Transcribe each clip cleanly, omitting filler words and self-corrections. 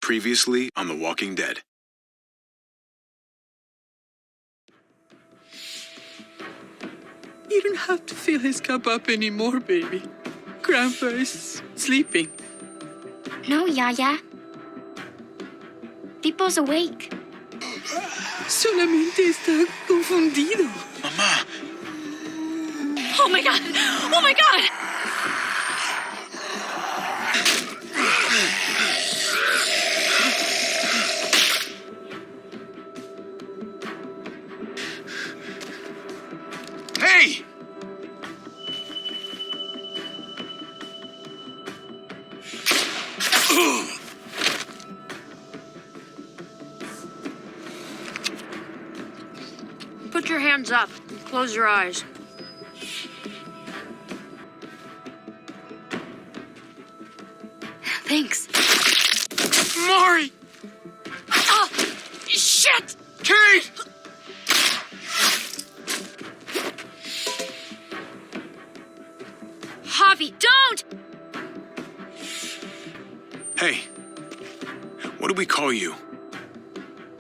Previously on The Walking Dead. You don't have to fill his cup up anymore, baby. Grandpa is sleeping. No, Yaya. Pipo's awake. Solamente está confundido. Mamá! Oh my god! Oh my god! Hey! Put your hands up and close your eyes. Thanks. Mari! Oh, shit! Kate! Javi, don't! Hey, what do we call you?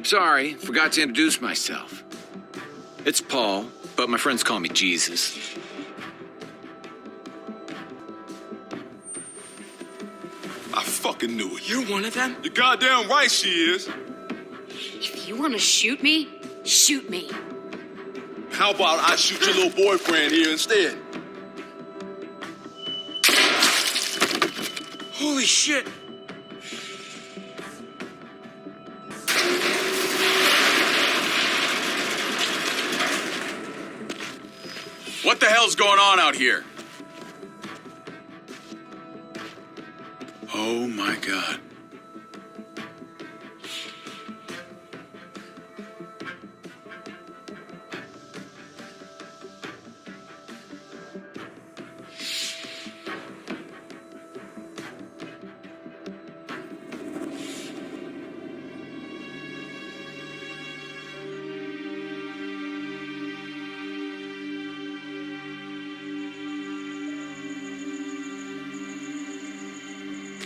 Sorry, forgot to introduce myself. It's Paul, but my friends call me Jesus. I fucking knew it. You're one of them? You're goddamn right she is. If you want to shoot me, shoot me. How about I shoot your little boyfriend here instead? Holy shit! What the hell's going on out here? Oh my god.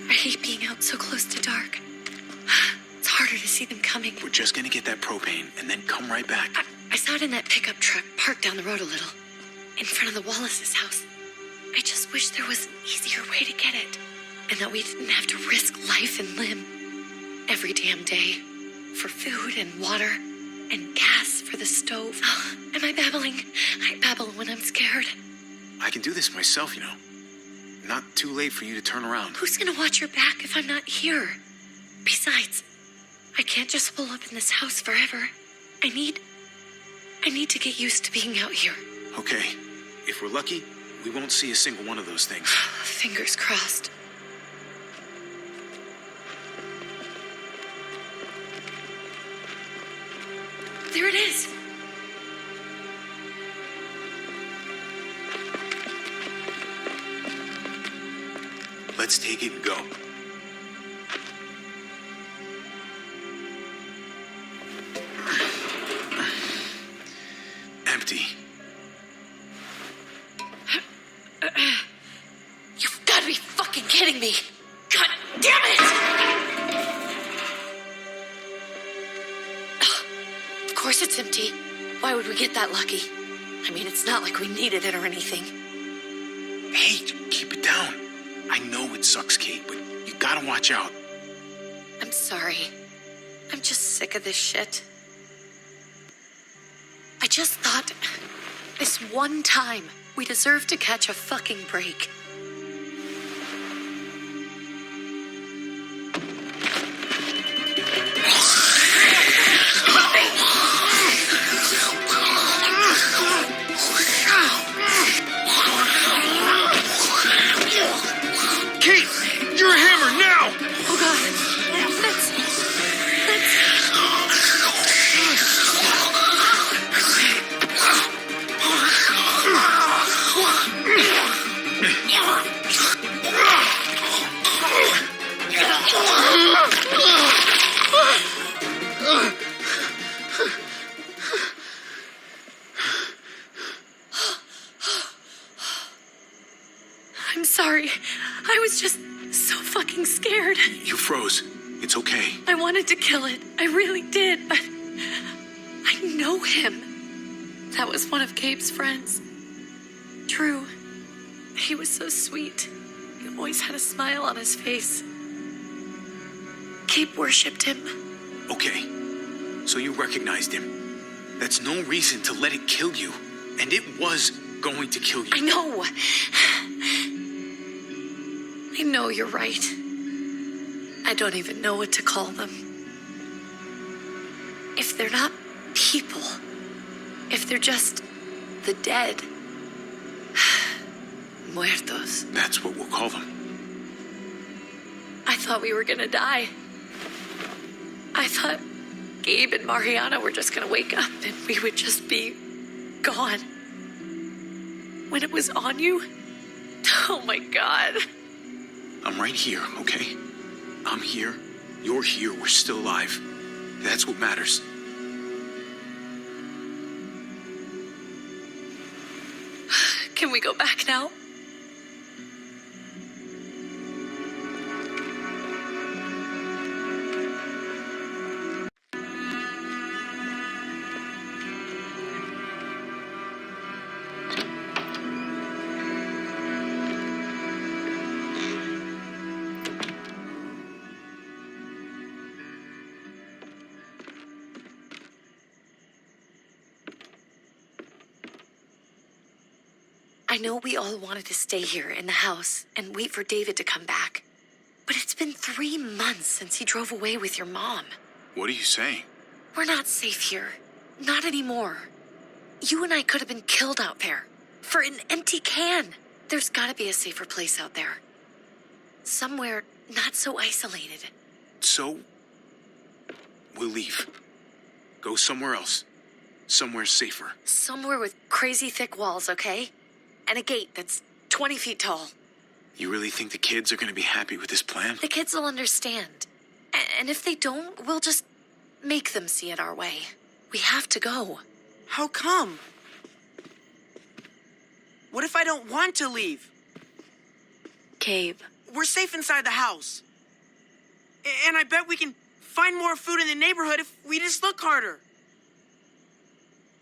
I hate being out so close to dark. It's harder to see them coming. We're just gonna get that propane and then come right back. I saw it in that pickup truck parked down the road a little, in front of the Wallace's house. I just wish there was an easier way to get it, and that we didn't have to risk life and limb every damn day for food and water and gas for the stove. Oh, am I babbling? I babble when I'm scared. I can do this myself, you know. Not too late for you to turn around. Who's gonna watch your back if I'm not here? Besides, I can't just pull up in this house forever. I need to get used to being out here. Okay, if we're lucky, we won't see a single one of those things. Fingers crossed. There it is. Let's take it and go. Empty. You've got to be fucking kidding me. God damn it! Of course it's empty. Why would we get that lucky? I mean, it's not like we needed it or anything. Hey, keep it down. I know it sucks, Kate, but you gotta watch out. I'm sorry. I'm just sick of this shit. I just thought this one time we deserve to catch a fucking break. Kate, you're a hammer now! Oh god. That's... I'm sorry. I was just so fucking scared. You froze. It's okay. I wanted to kill it. I really did, but I know him. That was one of Gabe's friends. Drew. He was so sweet. He always had a smile on his face. Gabe worshipped him. Okay. So you recognized him. That's no reason to let it kill you. And it was going to kill you. I know. I know you're right. I don't even know what to call them. If they're not people, if they're just the dead, muertos. That's what we'll call them. I thought we were gonna die. I thought Gabe and Mariana were just gonna wake up and we would just be gone. When it was on you, oh my God. I'm right here, okay? I'm here. You're here. We're still alive. That's what matters. Can we go back now? I know we all wanted to stay here in the house and wait for David to come back. But it's been 3 months since he drove away with your mom. What are you saying? We're not safe here. Not anymore. You and I could have been killed out there. For an empty can. There's gotta be a safer place out there. Somewhere not so isolated. So, we'll leave. Go somewhere else. Somewhere safer. Somewhere with crazy thick walls, okay? And a gate that's 20 feet tall. You really think the kids are going to be happy with this plan? The kids will understand. And if they don't, we'll just make them see it our way. We have to go. How come? What if I don't want to leave? Gabe. We're safe inside the house. And I bet we can find more food in the neighborhood if we just look harder.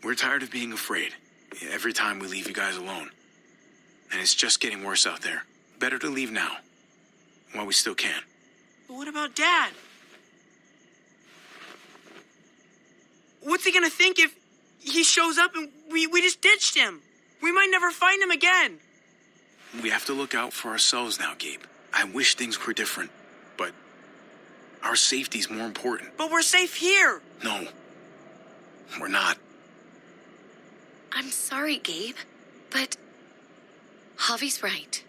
We're tired of being afraid. Every time we leave you guys alone. And it's just getting worse out there. Better to leave now. While we still can. But what about Dad? What's he gonna think if he shows up and we just ditched him? We might never find him again. We have to look out for ourselves now, Gabe. I wish things were different, but our safety's more important. But we're safe here. No, we're not. I'm sorry, Gabe, but Javi's right.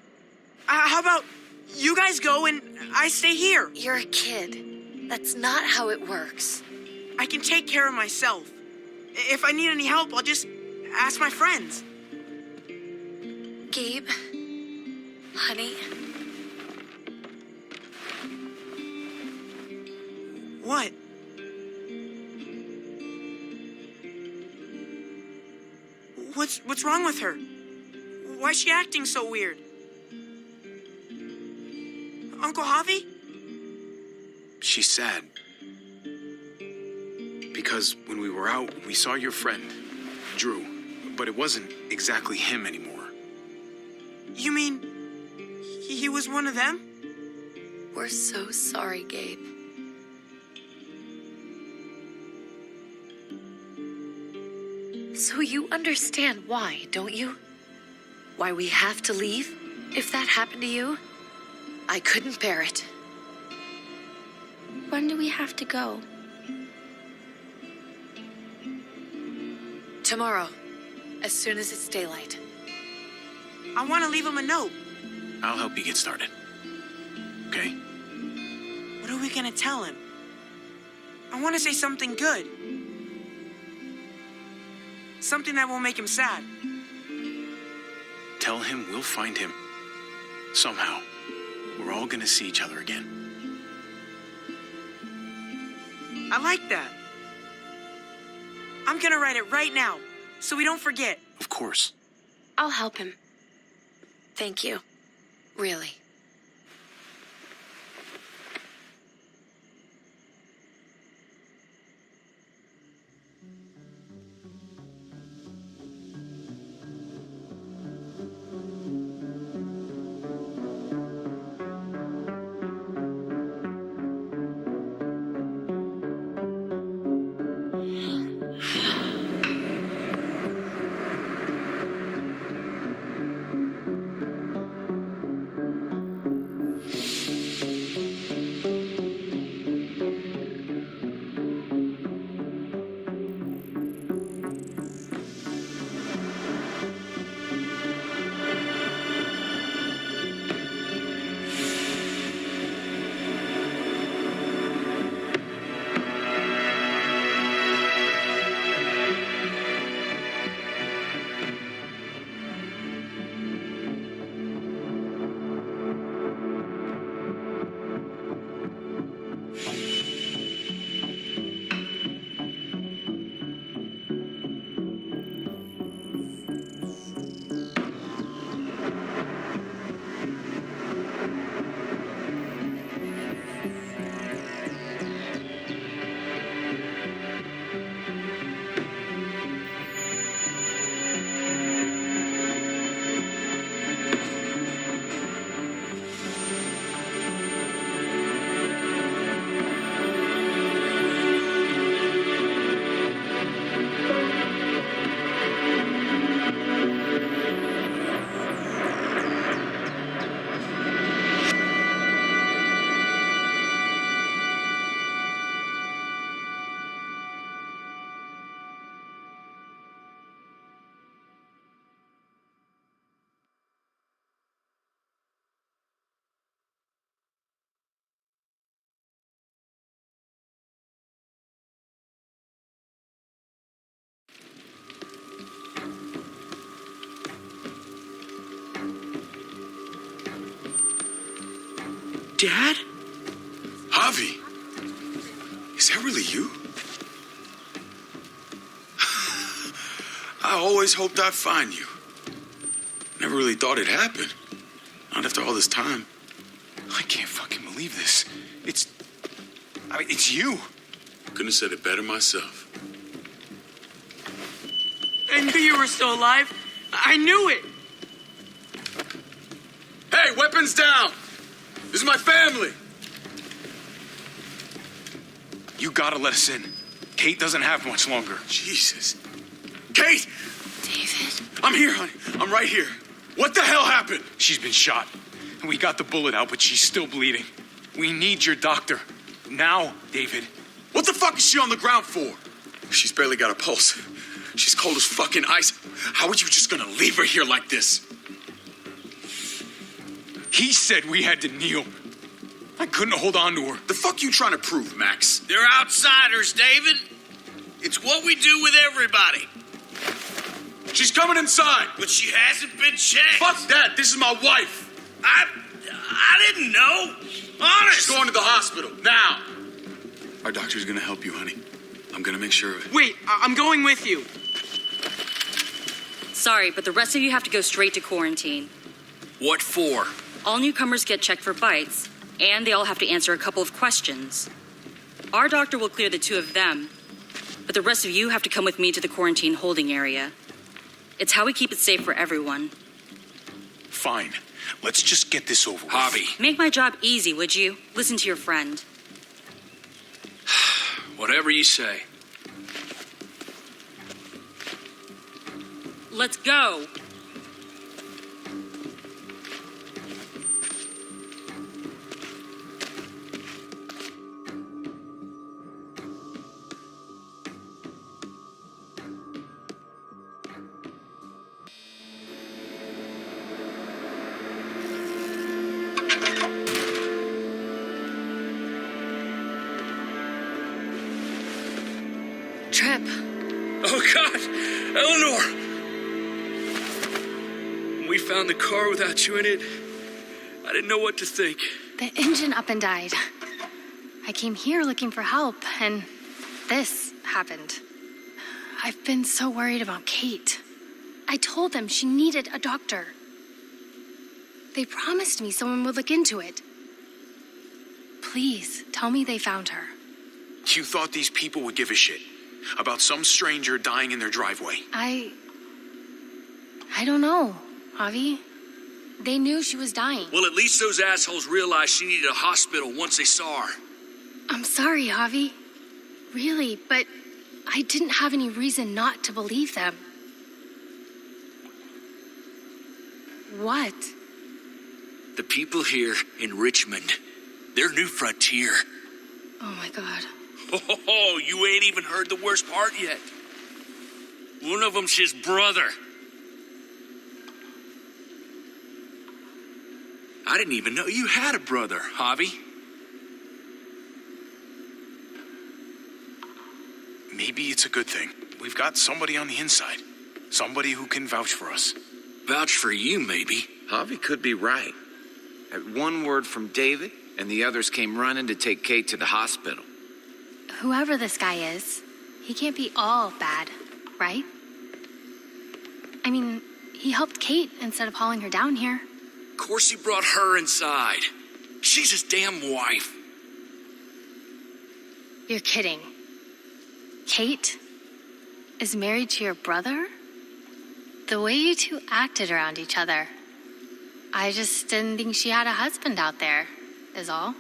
How about you guys go and I stay here? You're a kid. That's not how it works. I can take care of myself. If I need any help, I'll just ask my friends. Gabe, honey, What? What's wrong with her? Why is she acting so weird? Uncle Javi? She's sad. Because when we were out, we saw your friend, Drew, but it wasn't exactly him anymore. You mean he was one of them? we're so sorry, Gabe. So you understand why, don't you? Why we have to leave? If that happened to you, I couldn't bear it. When do we have to go? Tomorrow, as soon as it's daylight. I want to leave him a note. I'll help you get started. Okay? What are we going to tell him? I want to say something good. Something that won't make him sad. Tell him we'll find him. Somehow. We're all gonna see each other again. I like that. I'm gonna write it right now, so we don't forget. Of course. I'll help him. Thank you. Really. Dad? Javi, is that really you? I always hoped I'd find you. Never really thought it'd happen. Not after all this time. I can't fucking believe this. It's you. Couldn't have said it better myself. I knew you were still alive. I knew it. Hey, weapons down! This is my family! You gotta let us in. Kate doesn't have much longer. Jesus. Kate! David? I'm here, honey. I'm right here. What the hell happened? She's been shot. And we got the bullet out, but she's still bleeding. We need your doctor. Now, David. What the fuck is she on the ground for? She's barely got a pulse. She's cold as fucking ice. How are you just gonna leave her here like this? He said we had to kneel. I couldn't hold on to her. The fuck you trying to prove, Max? They're outsiders, David. It's what we do with everybody. She's coming inside. But she hasn't been checked. Fuck that. This is my wife. I didn't know. Honest. She's going to the hospital now. Our doctor's gonna help you, honey. I'm gonna make sure of it. Wait, I'm going with you. Sorry, but the rest of you have to go straight to quarantine. What for? All newcomers get checked for bites, and they all have to answer a couple of questions. Our doctor will clear the two of them, but the rest of you have to come with me to the quarantine holding area. It's how we keep it safe for everyone. Fine. Let's just get this over with. Javi. Make my job easy, would you? Listen to your friend. Whatever you say. Let's go. Trip. Oh, God. Eleanor. When we found the car without you in it, I didn't know what to think. The engine up and died. I came here looking for help, and this happened. I've been so worried about Kate. I told them she needed a doctor. They promised me someone would look into it. Please, tell me they found her. You thought these people would give a shit about some stranger dying in their driveway? I don't know, Javi. They knew she was dying. Well, at least those assholes realized she needed a hospital once they saw her. I'm sorry, Javi. Really, but I didn't have any reason not to believe them. What? The people here in Richmond, their new frontier. Oh my God. Oh, you ain't even heard the worst part yet. One of them's his brother. I didn't even know you had a brother, Javi. Maybe it's a good thing. We've got somebody on the inside. Somebody who can vouch for us. Vouch for you, maybe. Javi could be right. At one word from David, and the others came running to take Kate to the hospital. Whoever this guy is, he can't be all bad, right? I mean, he helped Kate instead of hauling her down here. Of course he brought her inside. She's his damn wife. You're kidding. Kate is married to your brother? The way you two acted around each other. I just didn't think she had a husband out there, is all.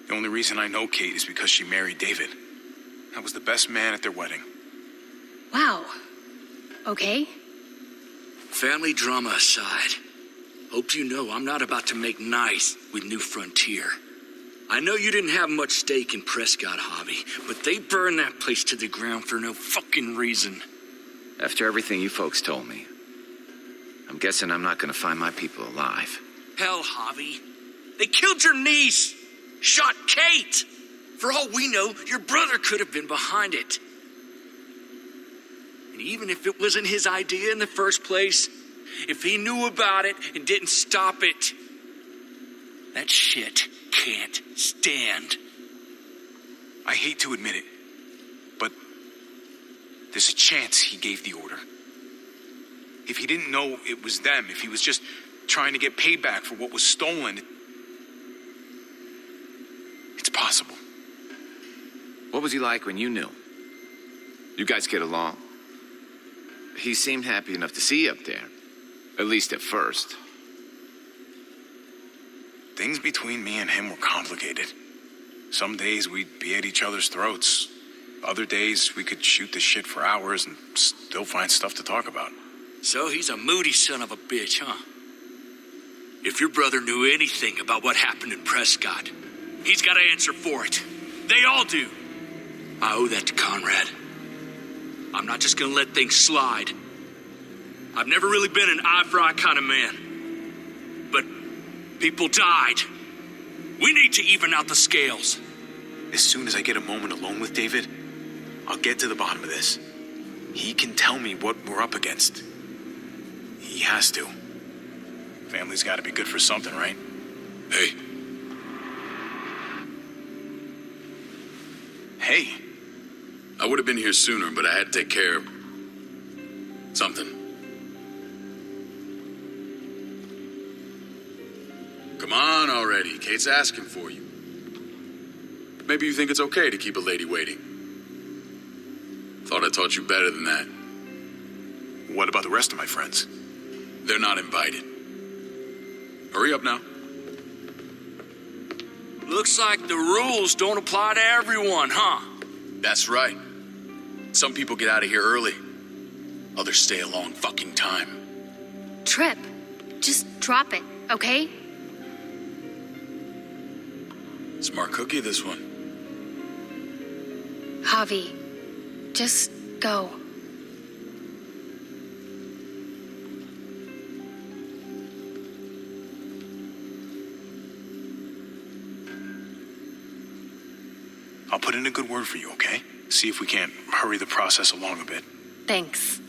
The only reason I know Kate is because she married David. I was the best man at their wedding. Wow. Okay. Family drama aside, hope you know I'm not about to make nice with New Frontier. I know you didn't have much stake in Prescott, Javi, but they burned that place to the ground for no fucking reason. After everything you folks told me, I'm guessing I'm not going to find my people alive. Hell, Javi. They killed your niece. Shot Kate. For all we know, your brother could have been behind it. And even if it wasn't his idea in the first place, if he knew about it and didn't stop it, That shit can't stand. I hate to admit it, but there's a chance he gave the order. If he didn't know it was them, if he was just trying to get payback for what was stolen, it's possible. What was he like when you knew? You guys get along? He seemed happy enough to see you up there. At least at first. Things between me and him were complicated. Some days we'd be at each other's throats. Other days we could shoot the shit for hours and still find stuff to talk about. So he's a moody son of a bitch, huh? If your brother knew anything about what happened in Prescott, he's got to answer for it. They all do. I owe that to Conrad. I'm not just gonna let things slide. I've never really been an eye-for-eye kind of man. But people died. We need to even out the scales. As soon as I get a moment alone with David, I'll get to the bottom of this. He can tell me what we're up against. He has to. Family's got to be good for something, right? Hey, Hey, I would have been here sooner, but I had to take care of something. Come on already. Kate's asking for you. Maybe you think it's okay to keep a lady waiting. Thought I taught you better than that. what about the rest of my friends? They're not invited. Hurry up now. Looks like the rules don't apply to everyone, huh? That's right. Some people get out of here early. Others stay a long fucking time. Trip, just drop it, okay? Smart cookie, this one. Javi, just go. I'll put in a good word for you, okay? See if we can't hurry the process along a bit. Thanks.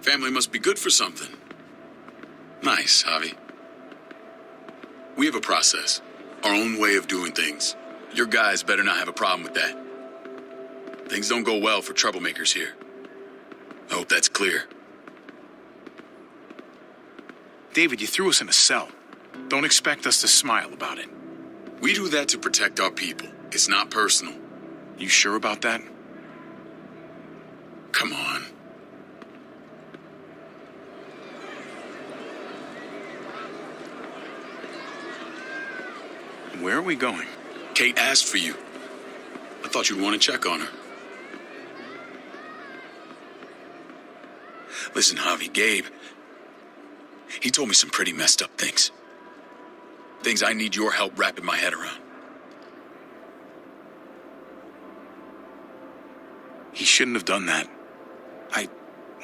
Family must be good for something. Nice, Javi. We have a process, our own way of doing things. Your guys better not have a problem with that. Things don't go well for troublemakers here. I hope that's clear. David, you threw us in a cell. Don't expect us to smile about it. We do that to protect our people. It's not personal. You sure about that? Come on. Where are we going? Kate asked for you. I thought you'd want to check on her. Listen, Javi, Gabe, he told me some pretty messed up things. Things I need your help wrapping my head around. He shouldn't have done that. I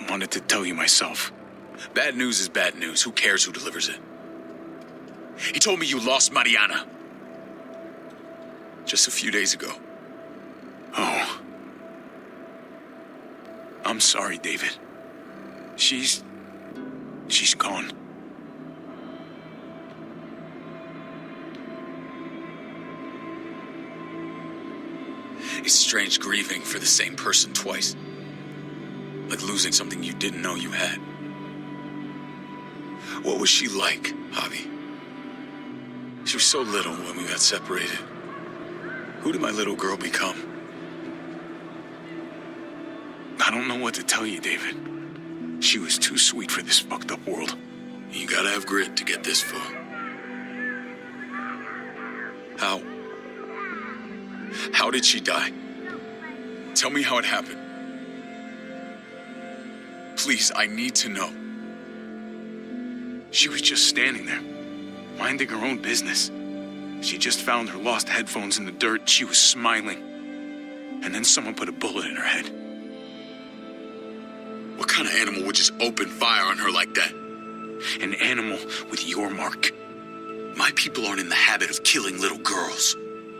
wanted to tell you myself. Bad news is bad news. Who cares who delivers it? He told me you lost Mariana. Just a few days ago. Oh. I'm sorry, David. She's gone. It's strange grieving for the same person twice. Like losing something you didn't know you had. What was she like, Javi? She was so little when we got separated. Who did my little girl become? I don't know what to tell you, David. She was too sweet for this fucked up world. You gotta have grit to get this far. How did she die? Tell me how it happened. Please, I need to know. She was just standing there, minding her own business. She just found her lost headphones in the dirt. She was smiling. And then someone put a bullet in her head. What kind of animal would just open fire on her like that? An animal with your mark. My people aren't in the habit of killing little girls.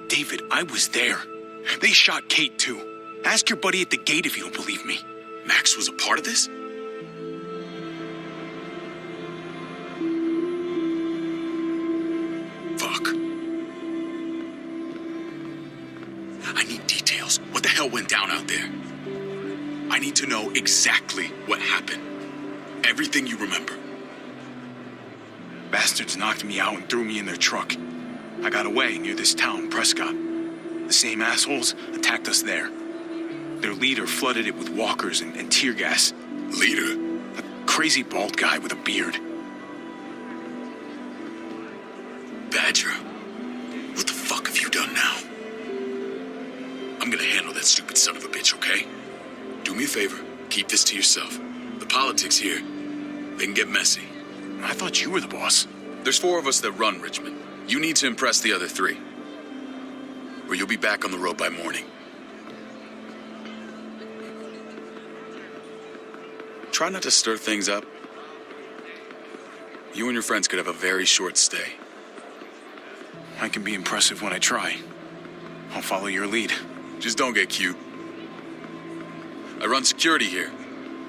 David, I was there. They shot Kate too. Ask your buddy at the gate if you don't believe me. Max was a part of this? Fuck. I need details. What the hell went down out there? I need to know exactly what happened. Everything you remember. Bastards knocked me out and threw me in their truck. I got away near this town, Prescott. The same assholes attacked us there. Their leader flooded it with walkers and tear gas. Leader? A crazy bald guy with a beard. Badger, what the fuck have you done now? I'm gonna handle that stupid son of a bitch, okay? Do me a favor, keep this to yourself. The politics here, they can get messy. I thought you were the boss. There's 4 of us that run Richmond. You need to impress the other 3. Or you'll be back on the road by morning. Try not to stir things up. You and your friends could have a very short stay. I can be impressive when I try. I'll follow your lead. Just don't get cute. I run security here,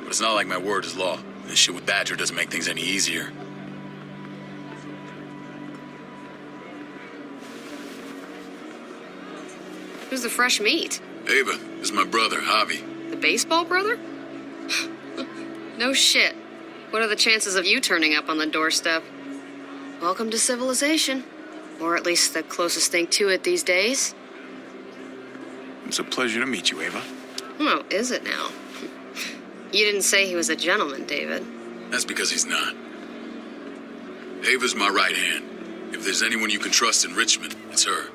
but it's not like my word is law. This shit with Badger doesn't make things any easier. Who's the fresh meat? Ava, this is my brother, Javi. The baseball brother? No shit. What are the chances of you turning up on the doorstep? Welcome to civilization. Or at least the closest thing to it these days. It's a pleasure to meet you, Ava. Oh, is it now? You didn't say he was a gentleman, David. That's because he's not. Ava's my right hand. If there's anyone you can trust in Richmond, it's her.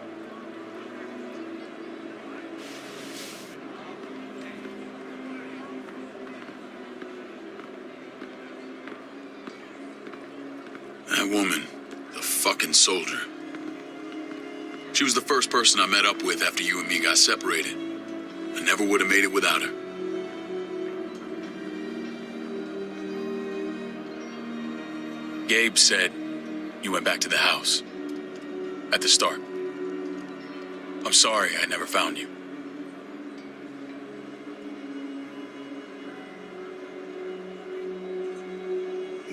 That woman, the fucking soldier. She was the first person I met up with after you and me got separated. I never would have made it without her. Gabe said you went back to the house. At the start. I'm sorry I never found you.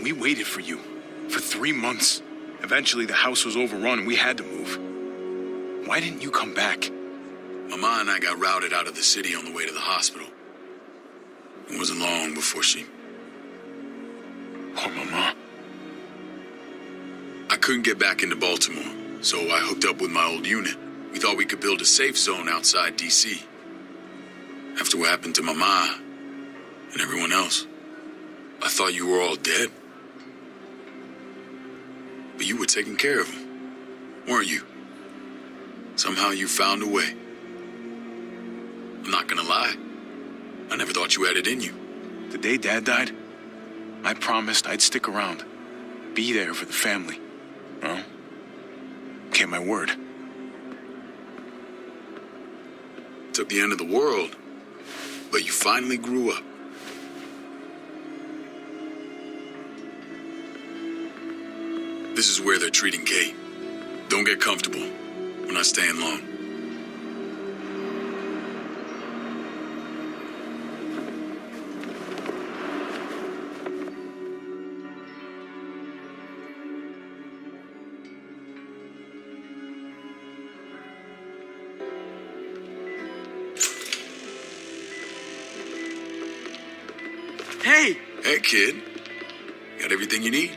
We waited for you for 3 months. Eventually the house was overrun and we had to move. Why didn't you come back? Mama and I got routed out of the city on the way to the hospital. It wasn't long before she... Poor Mama. I couldn't get back into Baltimore, so I hooked up with my old unit. We thought we could build a safe zone outside D.C. After what happened to Mama and everyone else, I thought you were all dead. But you were taking care of them, weren't you? Somehow you found a way. I'm not gonna lie. I never thought you had it in you. The day Dad died, I promised I'd stick around. Be there for the family. Well, kept my word. Took the end of the world, but you finally grew up. This is where they're treating Kate. Don't get comfortable. We're not staying long. Hey! Hey, kid. Got everything you need?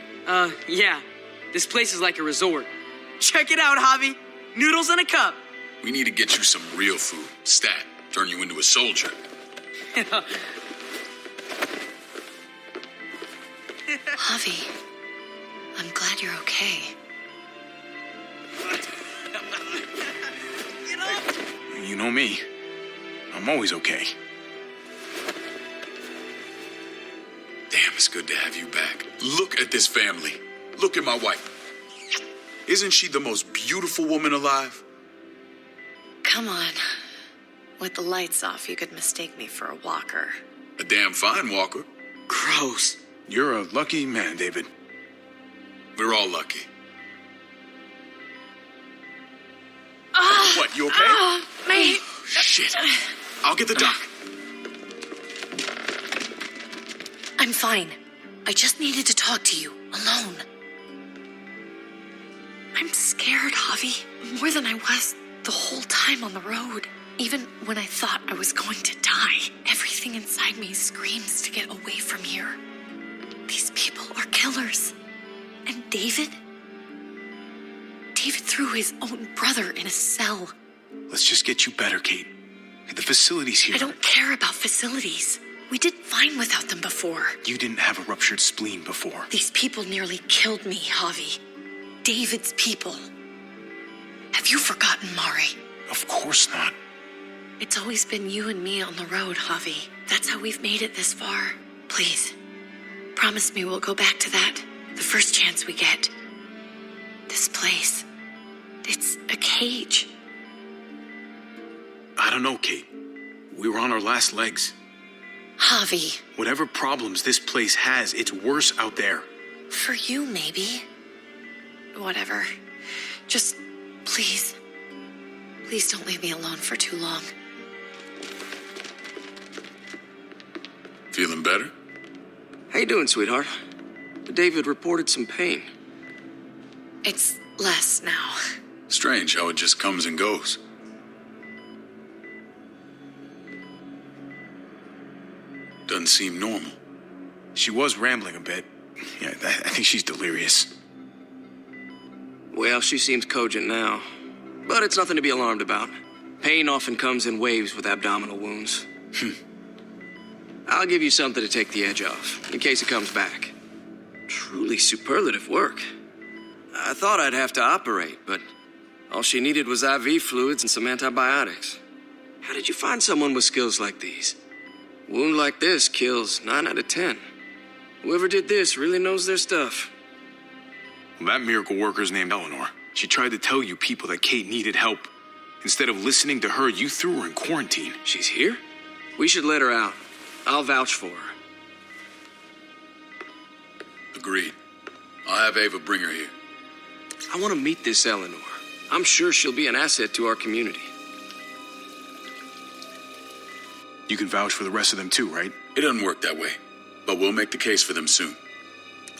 Yeah. This place is like a resort. Check it out, Javi. Noodles in a cup. We need to get you some real food. Stat. Turn you into a soldier. Javi, I'm glad you're okay. You know me. I'm always okay. Damn, it's good to have you back. Look at this family. Look at my wife. Isn't she the most beautiful woman alive? Come on. With the lights off, you could mistake me for a walker. A damn fine walker. Gross. You're a lucky man, David. We're all lucky. What, you okay? My... Shit. I'll get the doc. I'm fine. I just needed to talk to you, alone. I'm scared, Javi. More than I was the whole time on the road. Even when I thought I was going to die, everything inside me screams to get away from here. These people are killers. And David? David threw his own brother in a cell. Let's just get you better, Kate. The facility's here. I don't care about facilities. We did fine without them before. You didn't have a ruptured spleen before. These people nearly killed me, Javi. David's people. Have you forgotten, Mari? Of course not. It's always been you and me on the road, Javi. That's how we've made it this far. Please, promise me we'll go back to that the first chance we get. This place, it's a cage. I don't know, Kate. We were on our last legs. Javi, Whatever problems this place has, it's worse out there. for you maybe. Whatever. Just, please don't leave me alone for too long. Feeling better? How you doing, sweetheart? David reported some pain. It's less now. Strange how it just comes and goes. Doesn't seem normal. She was rambling a bit. Yeah, I think she's delirious. Well, she seems cogent now. But it's nothing to be alarmed about. Pain often comes in waves with abdominal wounds. I'll give you something to take the edge off, in case it comes back. Truly superlative work. I thought I'd have to operate, but all she needed was IV fluids and some antibiotics. How did you find someone with skills like these? A wound like this kills 9 out of 10. Whoever did this really knows their stuff. Well, that miracle worker's named Eleanor. She tried to tell you people that Kate needed help. Instead of listening to her, you threw her in quarantine. She's here? We should let her out. I'll vouch for her. Agreed. I'll have Ava bring her here. I want to meet this Eleanor. I'm sure she'll be an asset to our community. You can vouch for the rest of them too, right? It doesn't work that way, but we'll make the case for them soon.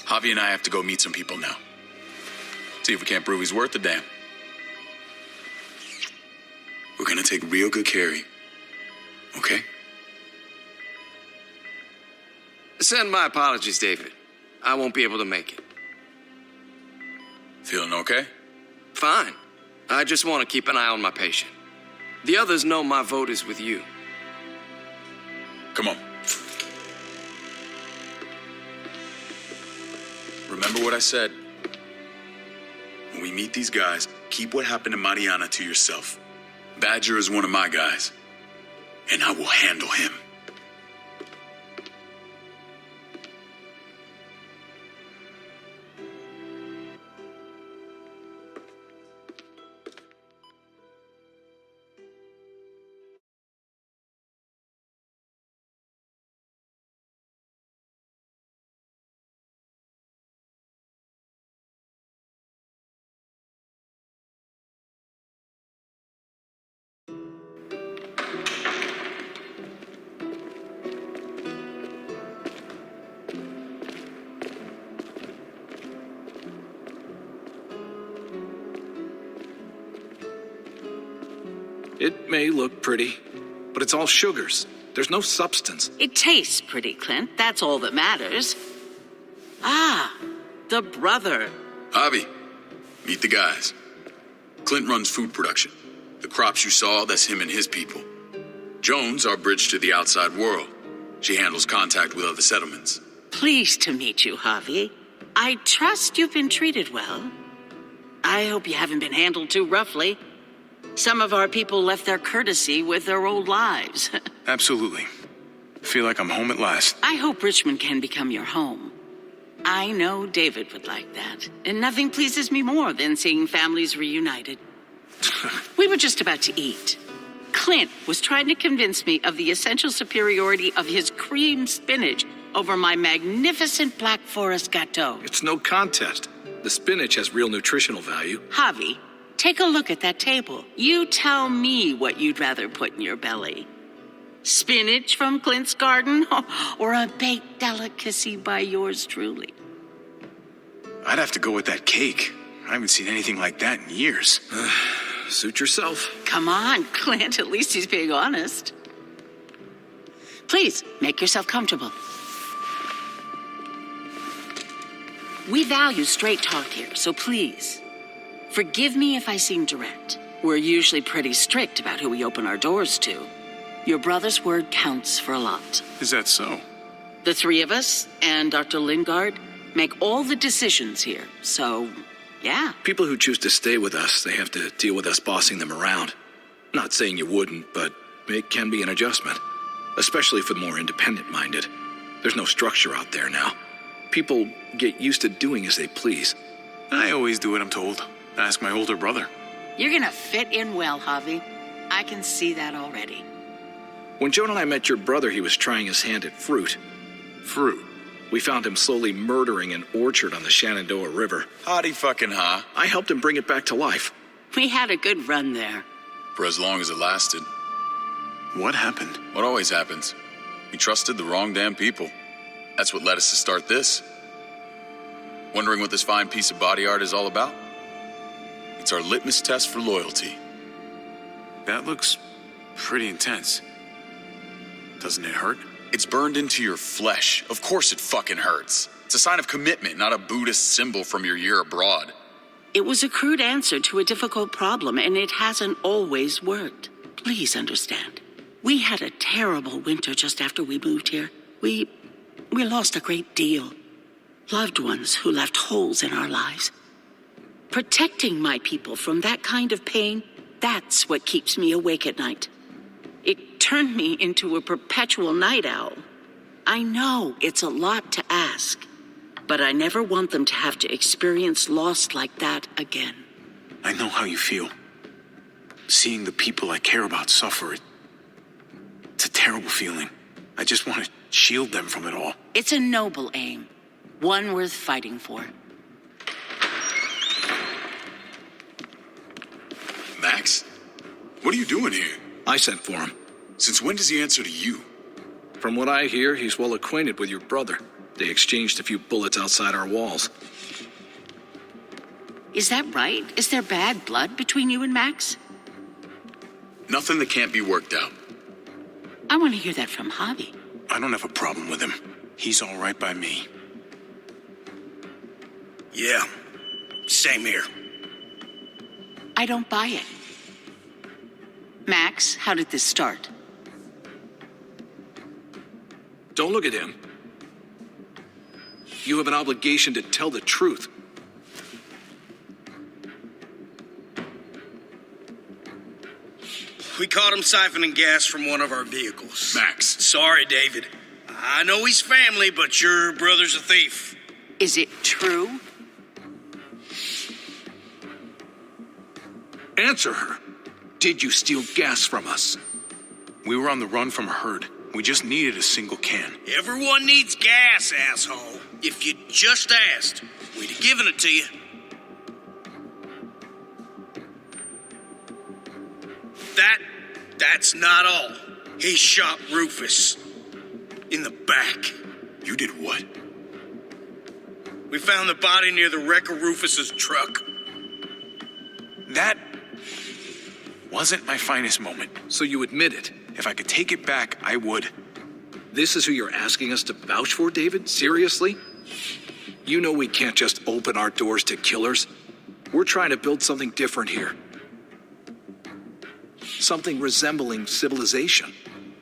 Javi and I have to go meet some people now. See if we can't prove he's worth the damn. We're gonna take real good care of you. Okay? Send my apologies, David. I won't be able to make it. Feeling okay? Fine. I just want to keep an eye on my patient. The others know my vote is with you. Come on. Remember what I said. When we meet these guys, keep what happened to Mariana to yourself. Badger is one of my guys, and I will handle him. It may look pretty, but it's all sugars. There's no substance. It tastes pretty, Clint. That's all that matters. Ah, the brother. Javi, meet the guys. Clint runs food production. The crops you saw, that's him and his people. Jones, our bridge to the outside world. She handles contact with other settlements. Pleased to meet you, Javi. I trust you've been treated well. I hope you haven't been handled too roughly. Some of our people left their courtesy with their old lives. Absolutely. Feel like I'm home at last. I hope Richmond can become your home. I know David would like that. And nothing pleases me more than seeing families reunited. We were just about to eat. Clint was trying to convince me of the essential superiority of his cream spinach over my magnificent Black Forest gâteau. It's no contest. The spinach has real nutritional value. Javi, take a look at that table. You tell me what you'd rather put in your belly. Spinach from Clint's garden or a baked delicacy by yours truly? I'd have to go with that cake. I haven't seen anything like that in years. Suit yourself. Come on, Clint. At least he's being honest. Please, make yourself comfortable. We value straight talk here, so please, forgive me if I seem direct. We're usually pretty strict about who we open our doors to. Your brother's word counts for a lot. Is that so? The three of us and Dr. Lingard make all the decisions here, so, yeah. People who choose to stay with us, they have to deal with us bossing them around. Not saying you wouldn't, but it can be an adjustment. Especially for the more independent-minded. There's no structure out there now. People get used to doing as they please. I always do what I'm told. Ask my older brother. You're gonna fit in well, Javi. I can see that already. When Joan and I met your brother, he was trying his hand at fruit. Fruit? We found him slowly murdering an orchard on the Shenandoah River. Howdy fucking ha. I helped him bring it back to life. We had a good run there. For as long as it lasted. What happened? What always happens. We trusted the wrong damn people. That's what led us to start this. Wondering what this fine piece of body art is all about? It's our litmus test for loyalty. That looks pretty intense. Doesn't it hurt? It's burned into your flesh. Of course it fucking hurts. It's a sign of commitment, not a Buddhist symbol from your year abroad. It was a crude answer to a difficult problem, and it hasn't always worked. Please understand. We had a terrible winter just after we moved here. We lost a great deal. Loved ones who left holes in our lives. Protecting my people from that kind of pain, that's what keeps me awake at night. It turned me into a perpetual night owl. I know it's a lot to ask, but I never want them to have to experience loss like that again. I know how you feel. Seeing the people I care about suffer, it's a terrible feeling. I just want to shield them from it all. It's a noble aim, one worth fighting for. Max? What are you doing here? I sent for him. Since when does he answer to you? From what I hear, he's well acquainted with your brother. They exchanged a few bullets outside our walls. Is that right? Is there bad blood between you and Max? Nothing that can't be worked out. I want to hear that from Javi. I don't have a problem with him. He's all right by me. Yeah, same here. I don't buy it. Max, how did this start? Don't look at him. You have an obligation to tell the truth. We caught him siphoning gas from one of our vehicles. Max. Sorry, David. I know he's family, but your brother's a thief. Is it true? Answer her. Did you steal gas from us? We were on the run from a herd. We just needed a single can. Everyone needs gas, asshole. If you just asked, we'd have given it to you. That's not all. He shot Rufus. In the back. You did what? We found the body near the wreck of Rufus's truck. That wasn't my finest moment. So you admit it? If I could take it back, I would. This is who you're asking us to vouch for, David? Seriously? You know we can't just open our doors to killers. We're trying to build something different here. Something resembling civilization.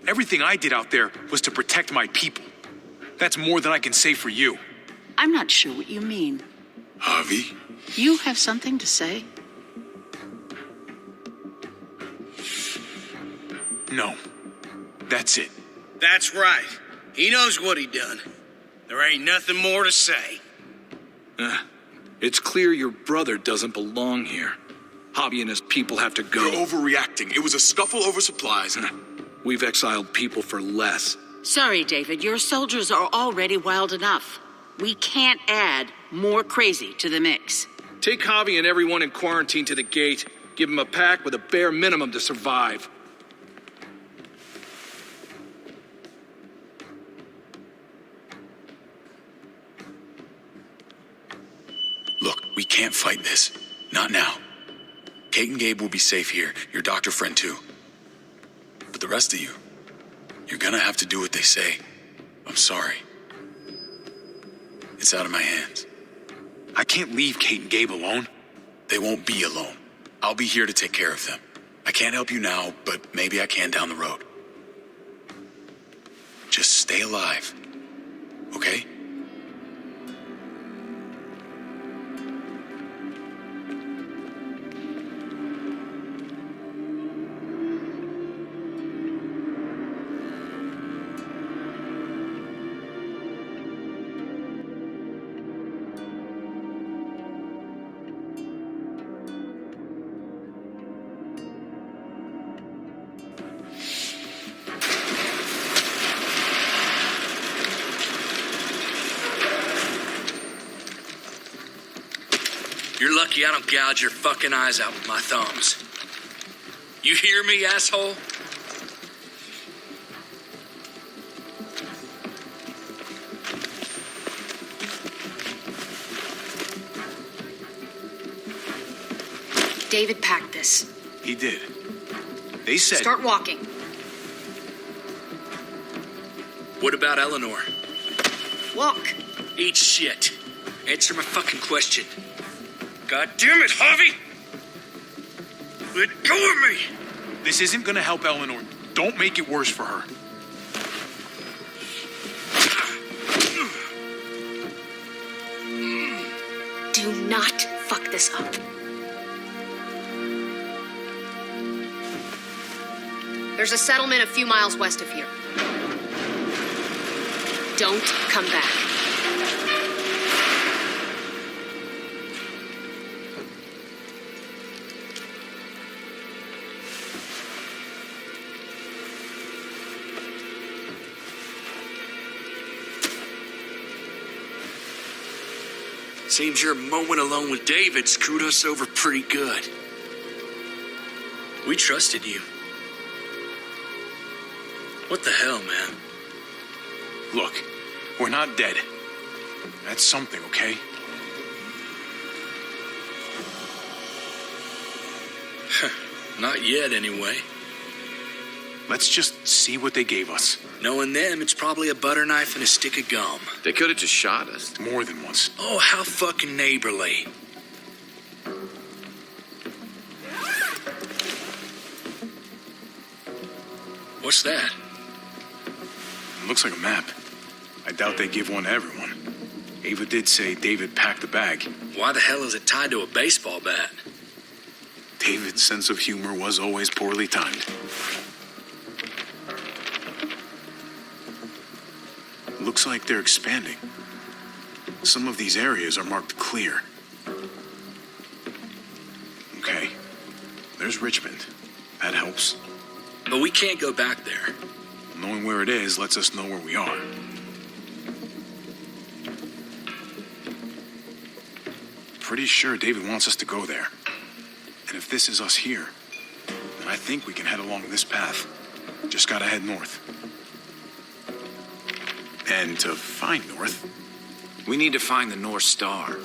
Everything I did out there was to protect my people. That's more than I can say for you. I'm not sure what you mean. Javi? You have something to say? No. That's it. That's right. He knows what he done. There ain't nothing more to say. It's clear your brother doesn't belong here. Hobby and his people have to go. You're overreacting. It was a scuffle over supplies. We've exiled people for less. Sorry, David. Your soldiers are already wild enough. We can't add more crazy to the mix. Take Javi and everyone in quarantine to the gate. Give them a pack with a bare minimum to survive. Look, we can't fight this. Not now. Kate and Gabe will be safe here. Your doctor friend too. But the rest of you, you're gonna have to do what they say. I'm sorry. It's out of my hands. I can't leave Kate and Gabe alone. They won't be alone. I'll be here to take care of them. I can't help you now, but maybe I can down the road. Just stay alive, okay? You're lucky I don't gouge your fucking eyes out with my thumbs. You hear me, asshole? David packed this. He did. They said... Start walking. What about Eleanor? Walk. Eat shit. Answer my fucking question. God damn it, Javi! Let go of me! This isn't gonna help Eleanor. Don't make it worse for her. Do not fuck this up. There's a settlement a few miles west of here. Don't come back. Seems your moment alone with David screwed us over pretty good. We trusted you. What the hell, man? Look, we're not dead. That's something, okay? Not yet, anyway. Let's just see what they gave us. Knowing them, it's probably a butter knife and a stick of gum. They could have just shot us. More than once. Oh, how fucking neighborly. What's that? It looks like a map. I doubt they give one to everyone. Ava did say David packed the bag. Why the hell is it tied to a baseball bat? David's sense of humor was always poorly timed. Looks like they're expanding. Some of these areas are marked clear. Okay. There's Richmond. That helps. But we can't go back there. Knowing where it is lets us know where we are. Pretty sure David wants us to go there. And if this is us here, then I think we can head along this path. Just gotta head north. And to find north, We need to find the North Star.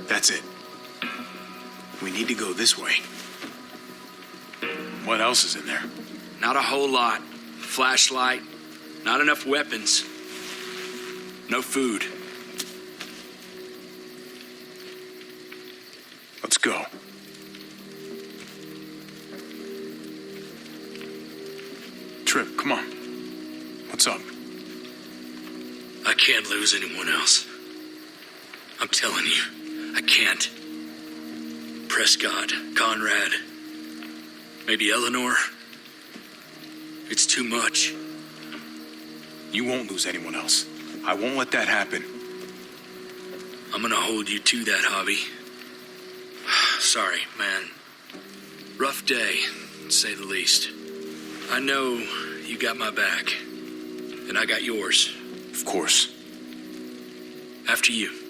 that's it. We need to go this way. What else is in there? Not a whole lot. Flashlight. Not enough weapons. No food. Let's go. Trip, come on. What's up? I can't lose anyone else. I'm telling you, I can't. Prescott, Conrad, maybe Eleanor. It's too much. You won't lose anyone else. I won't let that happen. I'm gonna hold you to that, Javi. Sorry, man. Rough day, to say the least. I know you got my back, and I got yours. Of course. After you.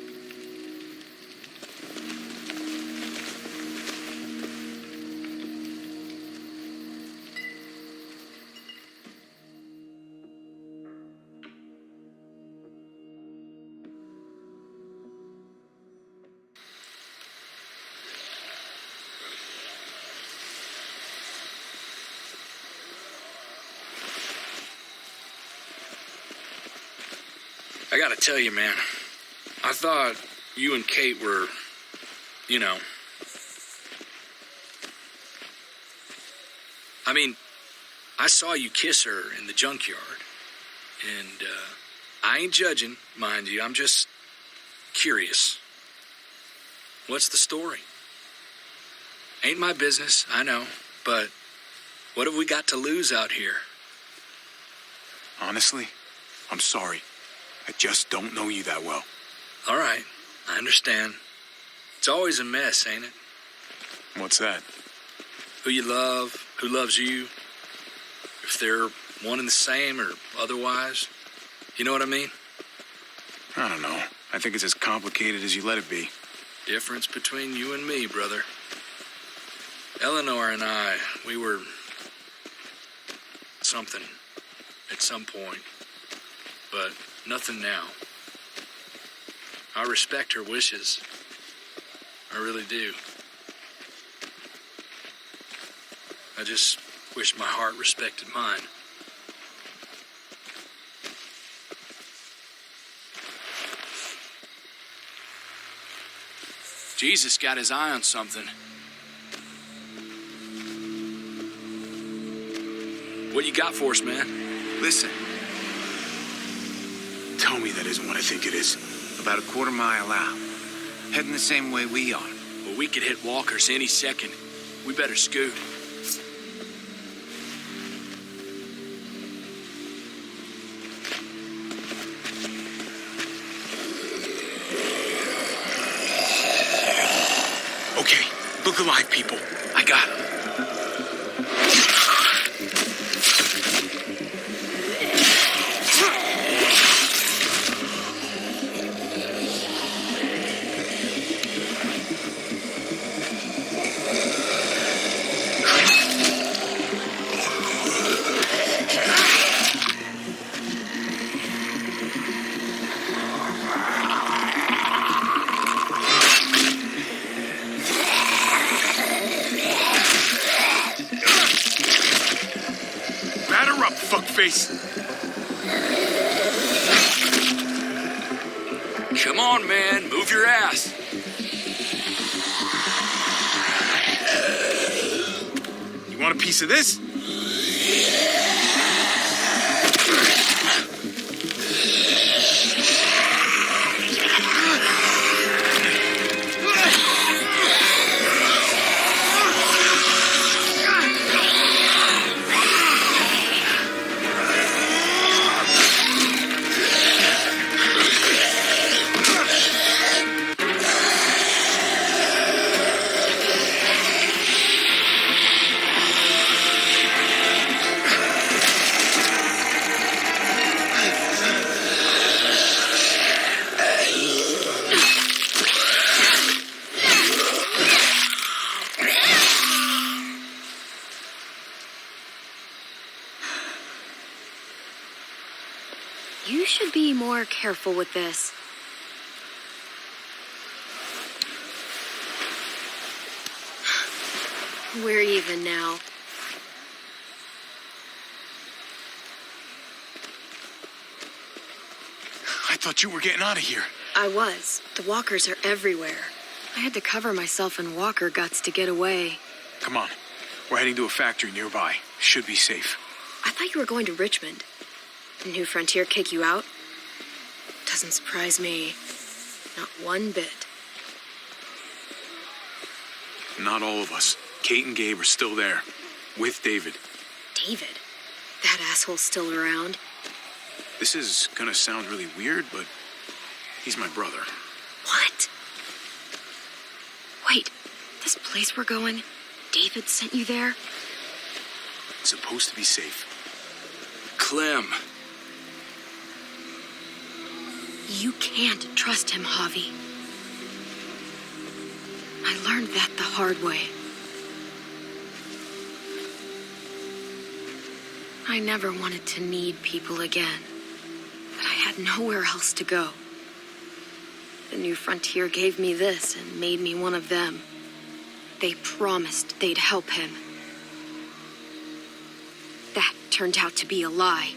I gotta tell you, man, I thought you and Kate were, you know. I mean, I saw you kiss her in the junkyard. And I ain't judging, mind you. I'm just curious. What's the story? Ain't my business, I know. But what have we got to lose out here? Honestly, I'm sorry. I just don't know you that well. All right, I understand. It's always a mess, ain't it? What's that? Who you love, who loves you, if they're one and the same or otherwise. You know what I mean? I don't know. I think it's as complicated as you let it be. Difference between you and me, brother. Eleanor and I, we were something at some point, but nothing now. I respect her wishes. I really do. I just wish my heart respected mine. Jesus got his eye on something. What you got for us, man? Listen, Tell me that isn't what I think it is. about a quarter mile out, heading the same way we are. Well, we could hit walkers any second. We better scoot. Okay, look alive, people. I got him. Batter up, fuckface. Come on, man. Move your ass. You want a piece of this? You should be more careful with this. We're even now. I thought you were getting out of here. I was. The walkers are everywhere. I had to cover myself in walker guts to get away. Come on. We're heading to a factory nearby. Should be safe. I thought you were going to Richmond. New Frontier kick you out? Doesn't surprise me. Not one bit. Not all of us. Kate and Gabe are still there. With David. David? That asshole's still around? This is gonna sound really weird, but he's my brother. What? Wait, this place we're going, David sent you there? It's supposed to be safe. Clem. You can't trust him, Javi. I learned that the hard way. I never wanted to need people again, but I had nowhere else to go. The New Frontier gave me this and made me one of them. They promised they'd help him. That turned out to be a lie.